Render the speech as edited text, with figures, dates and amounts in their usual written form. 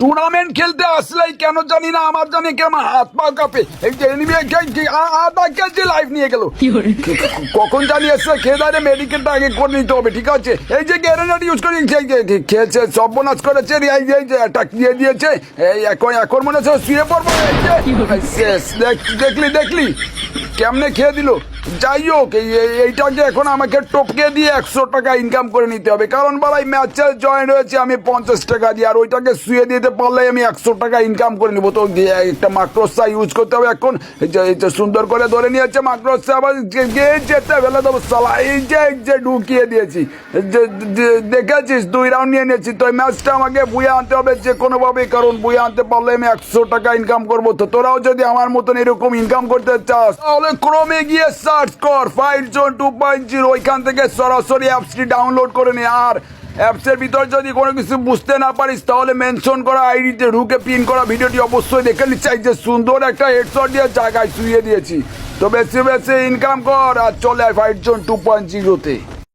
Tournament খেলতে আসলেই কেন জানি না আমার জানি কি আমার হাত পা কাঁপে। এই যে আধা কেজি লাইফ নিয়ে গেল, কখন জানি এসছে খেয়ে মেডিকেলটা আগে করে নিতে হবে। ঠিক আছে, এই যে গ্যারেনেট ইউজ করি খেয়েছে, সর্বনাশ করেছে, এই যে অ্যাটাক দিয়ে দিয়েছে। এই এখন মনে হচ্ছে শুয়ে পড়বো। শেষ, দেখলি কেমনে খেয়ে দিল। যাই হোক, এইটাকে এখন আমাকে টপকে দিয়ে 100 টাকা ইনকাম করে নিতে হবে, কারণ বলাই ম্যাচে জয়েন হয়েছে আমি 50 টাকা দিয়ে, আর ওইটাকে শুয়ে দিতে পারলে আমি 100 টাকা ইনকাম করে নিবো। তো একটা মাকড়সা ইউজ করতে হবে এখন। সুন্দর করে ধরে নিয়েছে মাকড়সা, আবার যেতে ফেলে দেবো সালা। এই যে ঢুকিয়ে দিয়েছি, দেখেছিস 2 রাউন্ড নিয়ে নিয়েছি। তো এই ম্যাচটা আমাকে বুয়ে আনতে হবে যে কোনোভাবেই, কারণ বুয়ে আনতে পারলে আমি 100 টাকা ইনকাম করবো। তো তোরাও যদি আমার মতন এরকম ইনকাম করতে চাস তাহলে ক্রমে গিয়ে সার্চ কর ফাইট জোন 2.0, ওইখান থেকে সরাসরি অ্যাপসটি ডাউনলোড করে নে। আর অ্যাপসের ভিতর যদি কোনো কিছু বুঝতে না পারিস তাহলে মেনশন করা আইডিতে ঢুকে পিন করা ভিডিওটি অবশ্যই দেখে নিচ্ছি। যে সুন্দর একটা হেডশট দিয়ে জায়গায় শুয়ে দিয়েছি। তো বেশি বেশি ইনকাম কর আর চলে আয় ফাইট জোন 2.0-তে।